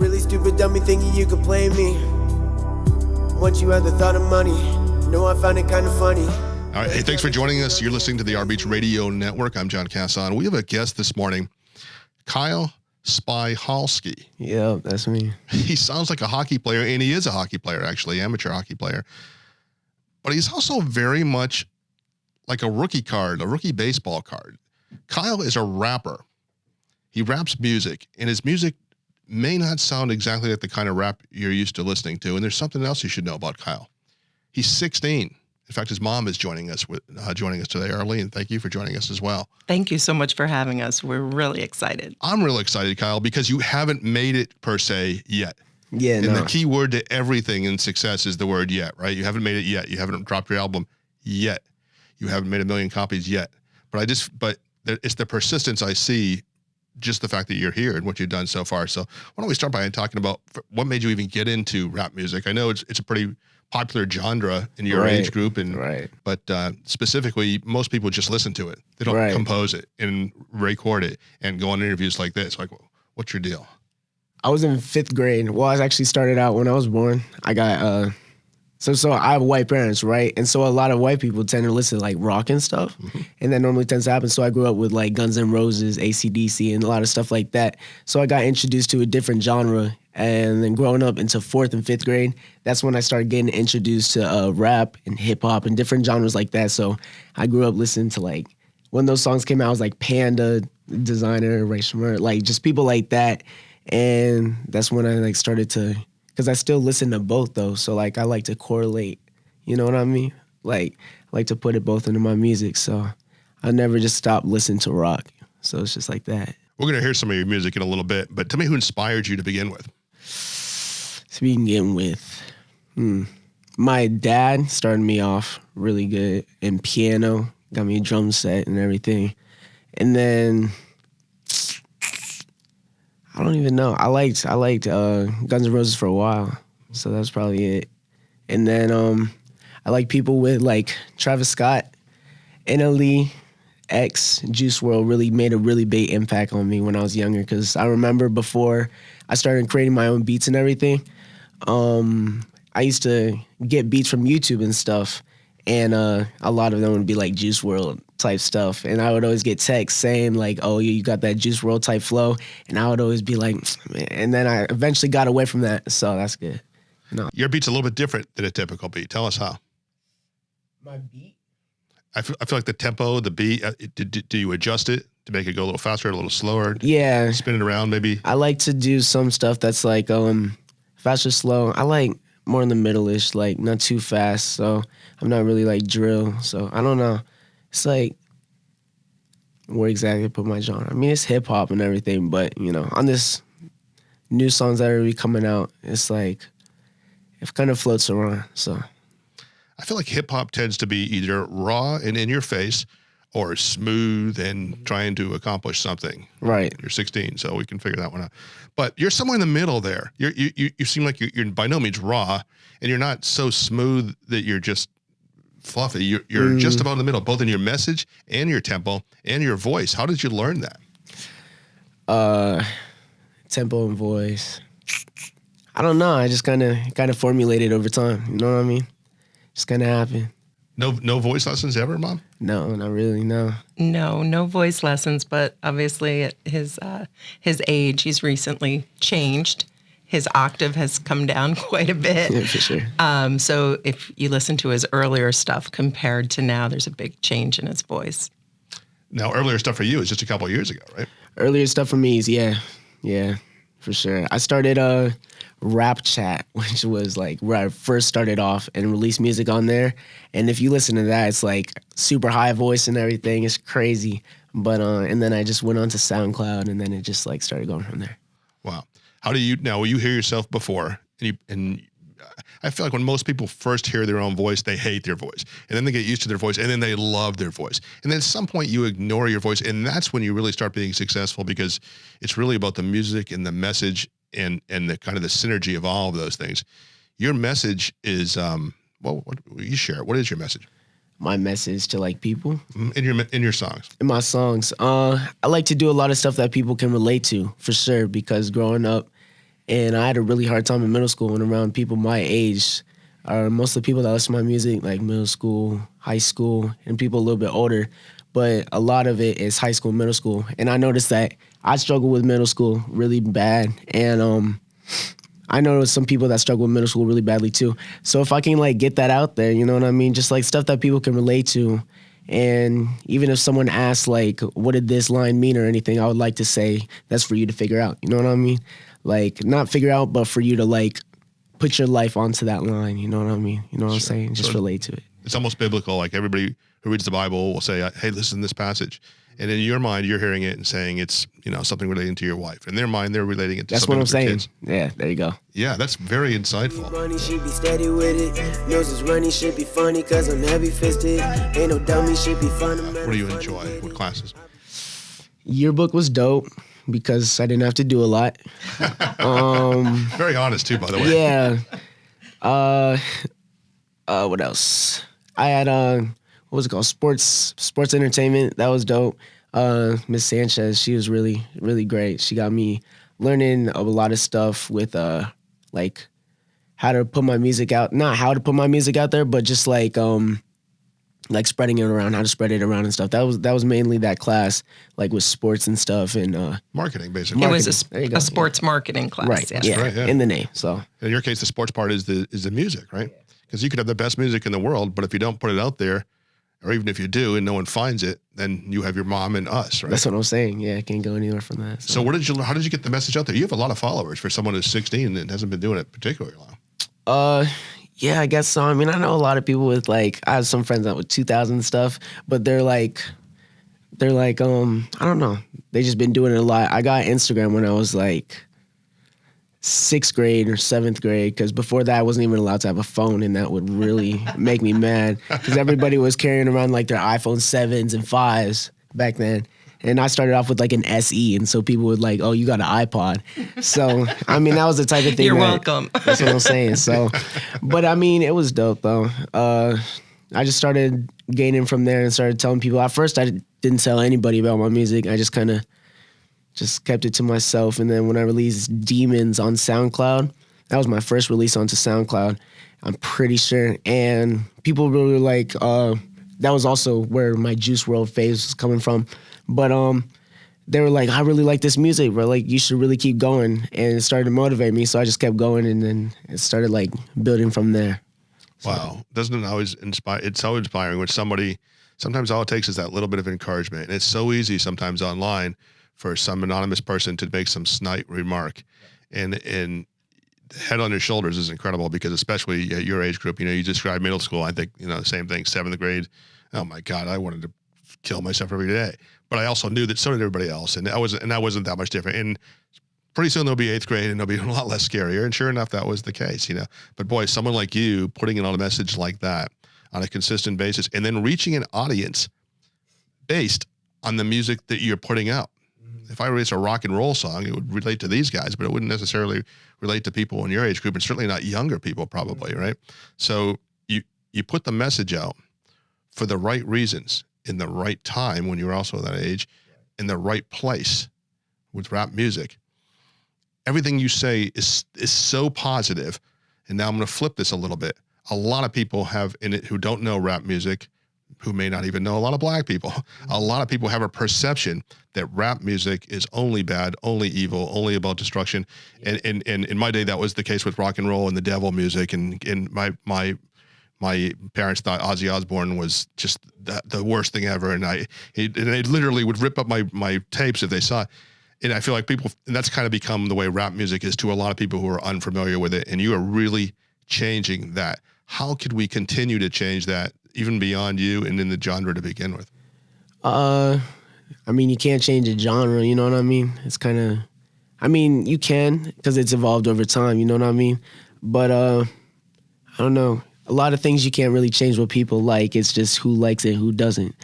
Really stupid dummy thinking you could play me. Once you had the thought of money, no, I found it kind of funny. All right, hey, thanks for joining us. You're listening to the rBeatzRadio Network. I'm John Casson. We have a guest this morning, Kyle Spyhalski. Yeah, that's me. He sounds like a hockey player, and he is a hockey player, actually, amateur hockey player. But he's also very much like a rookie baseball card. Kyle is a rapper. He raps music, and his music may not sound exactly like the kind of rap you're used to listening to. And there's something else you should know about Kyle. He's 16. In fact, his mom is joining us today. Arlene, thank you for joining us as well. Thank you so much for having us. We're really excited. I'm really excited, Kyle, because you haven't made it per se yet. Yeah, and the key word to everything in success is the word yet, right? You haven't made it yet. You haven't dropped your album yet. You haven't made 1 million copies yet. But it's the persistence I see, just the fact that you're here and what you've done so far. So why don't we start by talking about what made you even get into rap music? I know it's a pretty popular genre in your age group, but specifically, most people just listen to it. They don't compose it and record it and go on interviews like this. Like, what's your deal? I was in 5th grade. Well, I actually started out when I was born. I got So I have white parents, right? And so a lot of white people tend to listen to like rock and stuff. Mm-hmm. And that normally tends to happen. So I grew up with like Guns N' Roses, AC/DC, and a lot of stuff like that. So I got introduced to a different genre. And then growing up into 4th and 5th grade, that's when I started getting introduced to rap and hip hop and different genres like that. So I grew up listening to like, when those songs came out, I was like Panda, Designer, Ray Shamir, like just people like that. And that's when I like started to, because I still listen to both though, so like I like to correlate, you know what I mean? Like I like to put it both into my music, so I never just stop listening to rock. So it's just like that. We're gonna hear some of your music in a little bit, but tell me who inspired you to begin with. To begin with, my dad started me off really good in piano, got me a drum set and everything, and then I don't even know. I liked Guns N' Roses for a while, so that's probably it. And then I like people with like Travis Scott, NLE, X, Juice WRLD really made a really big impact on me when I was younger. Because I remember before I started creating my own beats and everything, I used to get beats from YouTube and stuff, and a lot of them would be like Juice WRLD type stuff, and I would always get texts saying like, oh, you got that Juice WRLD type flow, and I would always be like, man. And then I eventually got away from that, so that's good. Your beat's a little bit different than a typical beat. Tell us how. My beat? I feel like the tempo, the beat, do you adjust it to make it go a little faster, a little slower? Yeah. Spin it around maybe? I like to do some stuff that's like faster, slow. I like more in the middle-ish, like not too fast, so I'm not really like drill, so I don't know. It's like, where exactly to put my genre? I mean, it's hip hop and everything, but you know, on this new songs that are really coming out, it's like, it kind of floats around, so. I feel like hip hop tends to be either raw and in your face or smooth and trying to accomplish something. Right. You're 16, so we can figure that one out. But you're somewhere in the middle there. You seem like you're by no means raw, and you're not so smooth that you're just fluffy. You're just about in the middle, both in your message and your tempo and your voice. How did you learn that? Tempo and voice. I don't know. I just kind of formulated over time. You know what I mean? Just kind of happened. No voice lessons ever, Mom? No, not really. No. No voice lessons. But obviously, at his age, he's recently changed. His octave has come down quite a bit. Yeah, for sure. So if you listen to his earlier stuff compared to now, there's a big change in his voice. Now, earlier stuff for you is just a couple of years ago, right? Earlier stuff for me is, yeah, for sure. I started Rap Chat, which was like where I first started off and released music on there. And if you listen to that, it's like super high voice and everything. It's crazy. But and then I just went on to SoundCloud, and then it just like started going from there. Wow. How do you now? Will you hear yourself before? And I feel like when most people first hear their own voice, they hate their voice, and then they get used to their voice, and then they love their voice, and then at some point you ignore your voice, and that's when you really start being successful, because it's really about the music and the message and the kind of the synergy of all of those things. Your message is what you share. What is your message? My message to like people in your songs. In my songs, I like to do a lot of stuff that people can relate to, for sure, because growing up And I had a really hard time in middle school and around people my age. Most of the people that listen to my music, like middle school, high school, and people a little bit older. But a lot of it is high school, middle school. And I noticed that I struggle with middle school really bad. And I know there's some people that struggle with middle school really badly too. So if I can like get that out there, you know what I mean? Just like stuff that people can relate to. And even if someone asks like, what did this line mean or anything, I would like to say that's for you to figure out. You know what I mean? Like not figure out, but for you to like put your life onto that line. You know what I mean? You know what I'm saying? Just relate to it. It's almost biblical. Like everybody who reads the Bible will say, hey, listen to this passage. And in your mind, you're hearing it and saying it's, you know, something relating to your wife. In their mind, they're relating it to that's something what I'm saying. Kids. Yeah, there you go. Yeah, that's very insightful. Money, she be steady with it. Knows it's running, should be funny, cause I'm heavy fisted. Ain't no dummy, should be fun. What do you enjoy? What classes? Yearbook was dope because I didn't have to do a lot. Very honest too, by the way. Yeah. What else? I had what was it called? Sports entertainment. That was dope. Miss Sanchez, she was really, really great. She got me learning a lot of stuff with like how to put my music out. Not how to put my music out there, but just like spreading it around, how to spread it around and stuff. That was mainly that class, like with sports and stuff and marketing, basically. It was a sports marketing class. Right. Yeah. Yeah. right, yeah. In the name. So In your case, the sports part is the music, right? Because you could have the best music in the world, but if you don't put it out there, or even if you do and no one finds it, then you have your mom and us, right? that's what I'm saying. Yeah, I can't go anywhere from that. So how did you get the message out there? You have a lot of followers for someone who's 16 and hasn't been doing it particularly long. Yeah, I guess so. I mean, I know a lot of people with like, I have some friends that with 2,000 stuff, but they're like, I don't know. They just been doing it a lot. I got Instagram when I was like 6th grade or 7th grade, because before that I wasn't even allowed to have a phone, and that would really make me mad because everybody was carrying around like their iPhone 7s and 5s back then. And I started off with like an SE, and so people would like, oh, you got an iPod. So, I mean, that was the type of thing. You're welcome. That's what I'm saying. So, but I mean, it was dope though. I just started gaining from there and started telling people. At first, I didn't tell anybody about my music. I just kind of just kept it to myself. And then when I released Demons on SoundCloud, that was my first release onto SoundCloud, I'm pretty sure. And people really were like, that was also where my Juice WRLD phase was coming from. But they were like, I really like this music, bro. Like, you should really keep going. And it started to motivate me. So I just kept going, and then it started like building from there. Wow. Doesn't it always inspire? It's so inspiring when sometimes all it takes is that little bit of encouragement. And it's so easy sometimes online for some anonymous person to make some snide remark. And head on your shoulders is incredible, because especially at your age group, you described middle school. I think, the same thing, 7th grade. Oh my God, I wanted to kill myself every day. But I also knew that so did everybody else. And I wasn't that much different. And pretty soon there'll be 8th grade, and it'll be a lot less scarier. And sure enough, that was the case, But boy, someone like you putting it on a message like that on a consistent basis, and then reaching an audience based on the music that you're putting out. If I release a rock and roll song, it would relate to these guys, but it wouldn't necessarily relate to people in your age group, and certainly not younger people probably, right? So you put the message out for the right reasons, in the right time when you're also that age, in the right place with rap music. Everything you say is so positive. And now I'm going to flip this a little bit. A lot of people have in it who don't know rap music, who may not even know a lot of black people. A lot of people have a perception that rap music is only bad, only evil, only about destruction. And in my day, that was the case with rock and roll and the devil music. And my parents thought Ozzy Osbourne was just the worst thing ever. And they literally would rip up my tapes if they saw it. And I feel like and that's kind of become the way rap music is to a lot of people who are unfamiliar with it. And you are really changing that. How could we continue to change that, even beyond you and in the genre to begin with? I mean, you can't change a genre, you know what I mean? It's kind of, you can, because it's evolved over time, you know what I mean? But I don't know. A lot of things you can't really change what people like. It's just who likes it, who doesn't,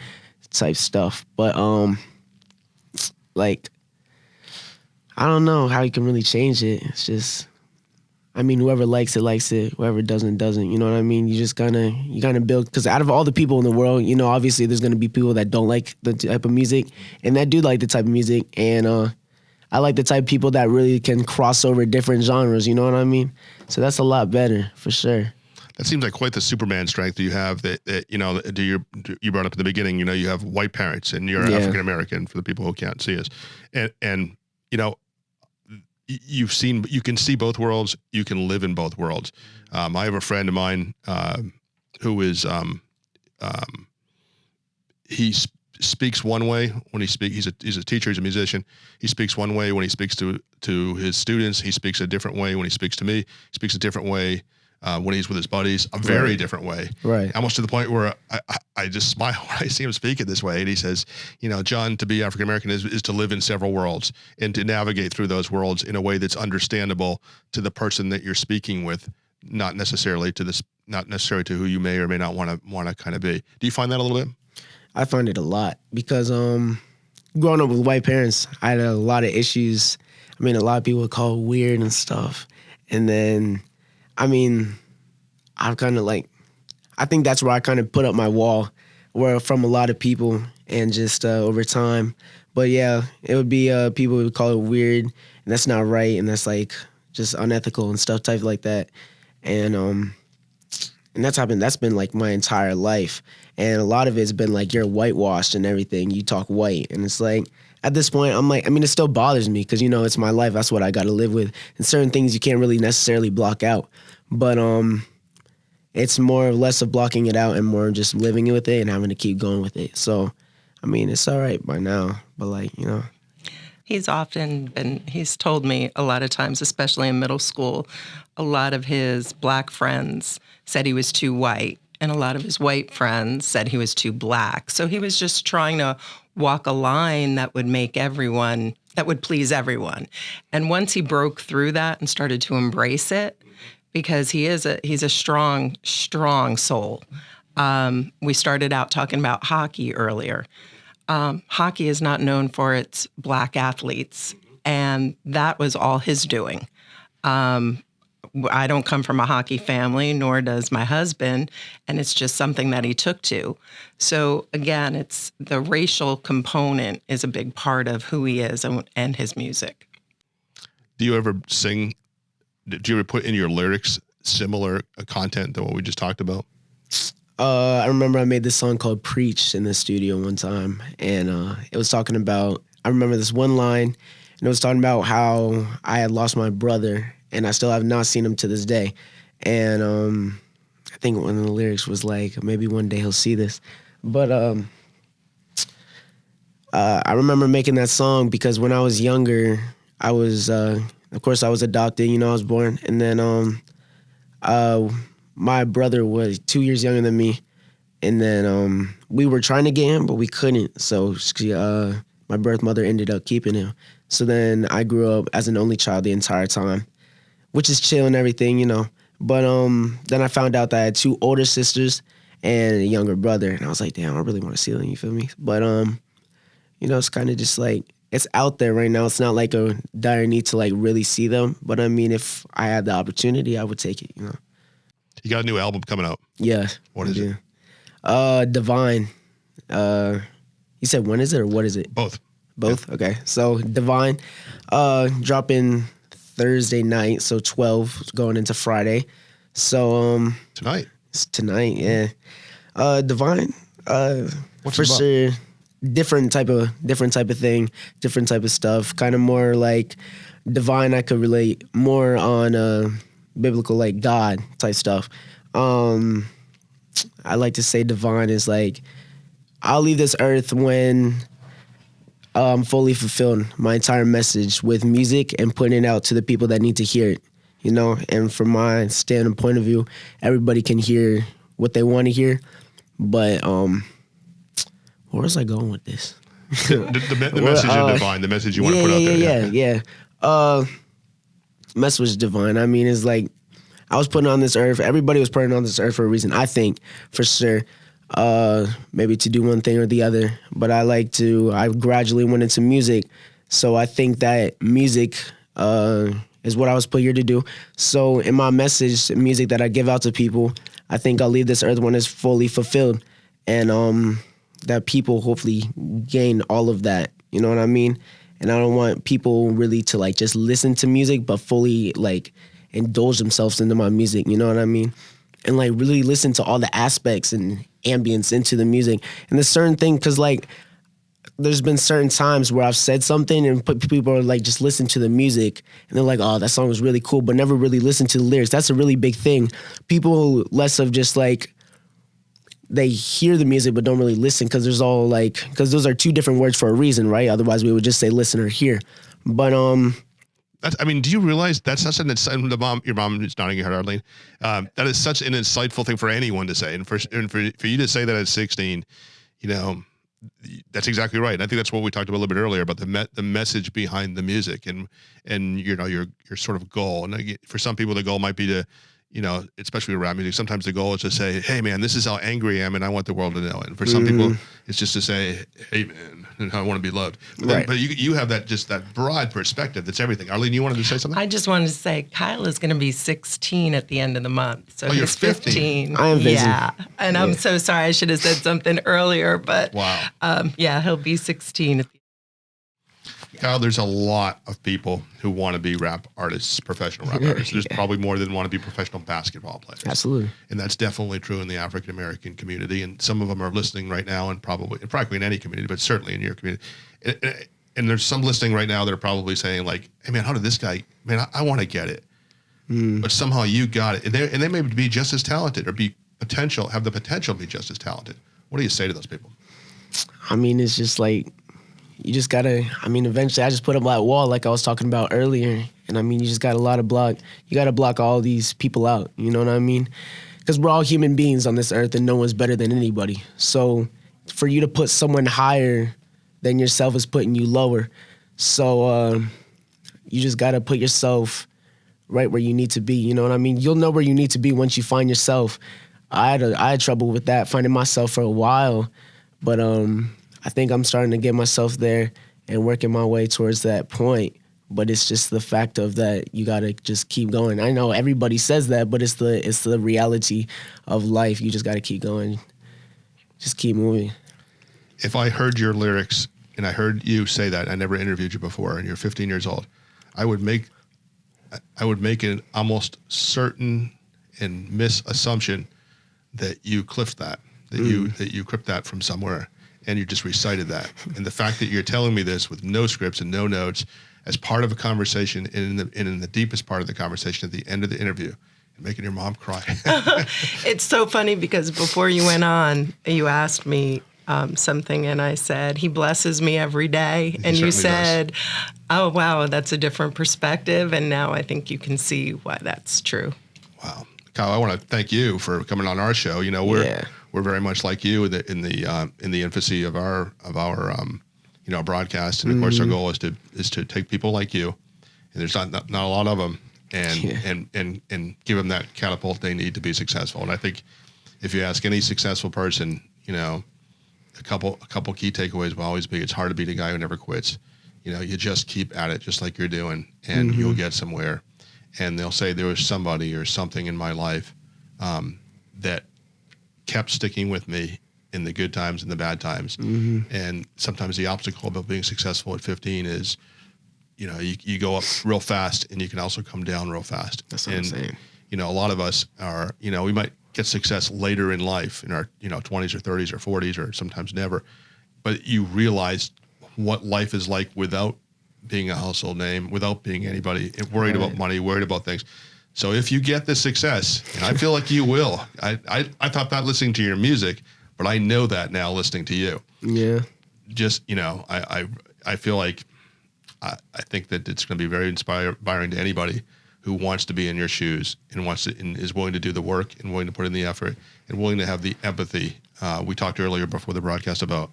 type stuff. But I don't know how you can really change it. It's just, whoever likes it, whoever doesn't. You know what I mean? You just you gotta build, because out of all the people in the world, obviously there's gonna be people that don't like the type of music, and that do like the type of music. And I like the type of people that really can cross over different genres, you know what I mean? So that's a lot better, for sure. That seems like quite the Superman strength that you have. That you know, you brought up in the beginning. You know, you have white parents, and you're African American. For the people who can't see us, and you know, you can see both worlds. You can live in both worlds. I have a friend of mine who is he speaks one way when he speaks. He's a teacher. He's a musician. He speaks one way when he speaks to his students. He speaks a different way when he speaks to me. He speaks a different way when he's with his buddies, a very different way. Right. Almost to the point where I just smile when I see him speak it this way. And he says, you know, John, to be African American is to live in several worlds and to navigate through those worlds in a way that's understandable to the person that you're speaking with, not necessarily to who you may or may not want to kind of be. Do you find that a little bit? I find it a lot because growing up with white parents, I had a lot of issues. I mean, a lot of people would call it weird and stuff. And then, I mean, I've kind of like, I think that's where I kind of put up my wall, where from a lot of people and just over time. But yeah, it would be people would call it weird, and that's not right, and that's like just unethical and stuff type like that. And that's happened. That's been like my entire life, and a lot of it's been like you're whitewashed and everything. You talk white, and it's like at this point, I'm like, I mean, it still bothers me because you know it's my life. That's what I got to live with, and certain things you can't really necessarily block out. But it's more or less of blocking it out and more just living with it and having to keep going with it. So, I mean, it's all right by now, but like, you know. He's told me a lot of times, especially in middle school, a lot of his black friends said he was too white, and a lot of his white friends said he was too black. So he was just trying to walk a line that would please everyone. And once he broke through that and started to embrace it, because he's a strong soul. We started out talking about hockey earlier. Hockey is not known for its black athletes, and that was all his doing. I don't come from a hockey family, nor does my husband, and it's just something that he took to. So again, it's the racial component is a big part of who he is and his music. Do you ever put in your lyrics similar content to what we just talked about? I remember I made this song called Preach in the studio one time, and it was talking about, I remember this one line, and it was talking about how I had lost my brother, and I still have not seen him to this day. And I think one of the lyrics was like, maybe one day he'll see this. But I remember making that song because when I was younger, I was, of course, I was adopted, you know, I was born. And then my brother was 2 years younger than me. And then we were trying to get him, but we couldn't. So my birth mother ended up keeping him. So then I grew up as an only child the entire time, which is chill and everything, you know. But then I found out that I had two older sisters and a younger brother. And I was like, damn, I really want to see them, you feel me? But, you know, it's kind of just like, it's out there right now. It's not like a dire need to like really see them. But I mean, if I had the opportunity, I would take it, you know. You got a new album coming out. Yeah. What is it? Devine. You said when is it or what is it? Both. Both? Yeah. Okay. So Devine, dropping Thursday night, so 12 going into Friday. So tonight. It's tonight, yeah. Devine, what's for sure. Different type of thing, different type of stuff. Kind of more like Devine, I could relate more on biblical, like God type stuff. I like to say Devine is like, I'll leave this earth when I'm fully fulfilled my entire message with music and putting it out to the people that need to hear it, you know? And from my point of view, everybody can hear what they want to hear. But where was I going with this? the message is Devine, the message you want to put out there. Yeah. Message was Devine. I mean, it's like, I was putting on this earth. Everybody was putting on this earth for a reason, I think, for sure. Maybe to do one thing or the other. But I gradually went into music. So I think that music is what I was put here to do. So in my message, music that I give out to people, I think I'll leave this earth when it's fully fulfilled. And that people hopefully gain all of that. You know what I mean? and I don't want people really to like just listen to music, but fully like indulge themselves into my music. You know what I mean? And like really listen to all the aspects and ambience into the music. And there's certain thing, because like there's been certain times where I've said something and people are like, just listen to the music. And they're like, oh, that song was really cool, but never really listen to the lyrics. That's a really big thing. People less of just like, they hear the music but don't really listen, because there's all like, because those are two different words for a reason, right? Otherwise we would just say listen or hear. But I mean, do you realize that's such an your mom is nodding your head, Arlene. That is such an insightful thing for anyone to say, and for you to say that at 16, you know, that's exactly right. And I think that's what we talked about a little bit earlier about the message behind the music and you know your sort of goal. And for some people, the goal might be to, you know, especially with rap music, sometimes the goal is to say, hey man, this is how angry I am and I want the world to know it. And for some people, it's just to say, hey man, and I want to be loved. But you have that broad perspective. That's everything. Arlene, you wanted to say something? I just wanted to say Kyle is going to be 16 at the end of the month. So you're he's 15. I am busy. Yeah. And I'm so sorry. I should have said something earlier, but wow. Yeah, he'll be 16 at the Kyle, there's a lot of people who want to be rap artists, professional rap artists. There's probably more than want to be professional basketball players. Absolutely. And that's definitely true in the African-American community. And some of them are listening right now, and probably in any community, but certainly in your community. And there's some listening right now that are probably saying like, hey man, how did this guy, man, I want to get it. But somehow you got it. And they may be just as talented or have the potential to be just as talented. What do you say to those people? I mean, it's just like, you just gotta, I mean, eventually I just put up that wall like I was talking about earlier. And I mean, you just got you gotta block all these people out. You know what I mean? Because we're all human beings on this earth and no one's better than anybody. So for you to put someone higher than yourself is putting you lower. So you just gotta put yourself right where you need to be. You know what I mean? You'll know where you need to be once you find yourself. I had trouble with that, finding myself for a while. But I think I'm starting to get myself there and working my way towards that point. But it's just the fact of that you gotta just keep going. I know everybody says that, but it's the reality of life. You just gotta keep going. Just keep moving. If I heard your lyrics and I heard you say that, I never interviewed you before, and you're 15 years old, I would make an almost certain and misassumption that you clipped that you clipped that from somewhere. And you just recited that. And the fact that you're telling me this with no scripts and no notes as part of a conversation and in the deepest part of the conversation at the end of the interview and making your mom cry. It's so funny because before you went on, you asked me something and I said, he blesses me every day. And you said, oh, wow, that's a different perspective. And now I think you can see why that's true. Wow. Kyle, I want to thank you for coming on our show. You know, we're very much like you in the infancy of our broadcast, and of course our goal is to take people like you, and there's not a lot of them, and give them that catapult they need to be successful. And I think if you ask any successful person, you know, a couple key takeaways will always be: it's hard to be the guy who never quits. You know, you just keep at it, just like you're doing, and you'll get somewhere. And they'll say there was somebody or something in my life that kept sticking with me in the good times and the bad times. And sometimes the obstacle about being successful at 15 is, you know, you go up real fast and you can also come down real fast. That's what I'm saying. You know, a lot of us are, you know, we might get success later in life in our, you know, 20s or 30s or 40s or sometimes never. But you realize what life is like without being a household name, without being anybody, worried about money, worried about things. So if you get this success, and I feel like you will, I thought that listening to your music, but I know that now listening to you. Yeah. Just, you know, I feel like I think that it's going to be very inspiring to anybody who wants to be in your shoes and is willing to do the work and willing to put in the effort and willing to have the empathy. We talked earlier before the broadcast about,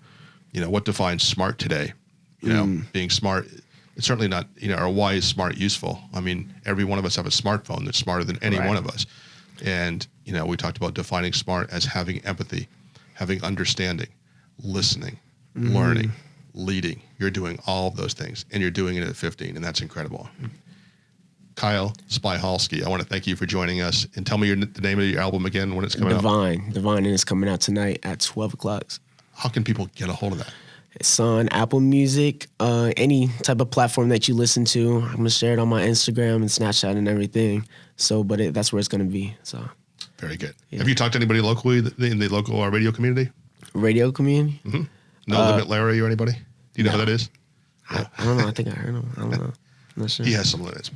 you know, what defines smart today. You know, being smart. It's certainly not, you know, or why is smart useful? I mean, every one of us have a smartphone that's smarter than any one of us. And, you know, we talked about defining smart as having empathy, having understanding, listening, learning, leading. You're doing all of those things, and you're doing it at 15, and that's incredible. Kyle Spyhalski, I want to thank you for joining us. And tell me the name of your album again, when it's coming out. Devine, and it's coming out tonight at 12 o'clock. How can people get a hold of that? It's on Apple Music, any type of platform that you listen to. I'm gonna share it on my Instagram and Snapchat and everything. So, but that's where it's gonna be. So, very good. Yeah. Have you talked to anybody locally in the local radio community? Radio community? Mm-hmm. No Limit Larry or anybody? Do you know who that is? I don't know. I think I heard him. I don't know. I'm not sure. He has some limits.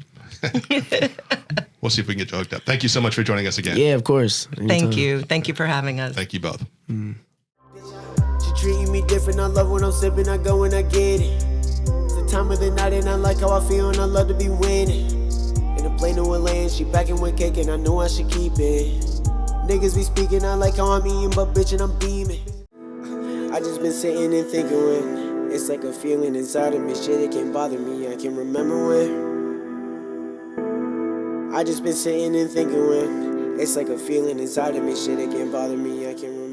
We'll see if we can get you hooked up. Thank you so much for joining us again. Yeah, of course. Anytime. Thank you. Thank you for having us. Thank you both. She treating me different, I love when I'm sipping, I go and I get it. It's the time of the night and I like how I feel and I love to be winning. In a plane to a land, she packing with cake and I know I should keep it. Niggas be speaking, I like how I'm eating, but bitchin' I'm beaming. I just been sitting and thinking when it's like a feeling inside of me, shit, it can't bother me, I can remember when. I just been sitting and thinking when it's like a feeling inside of me, shit, it can't bother me, I can remember.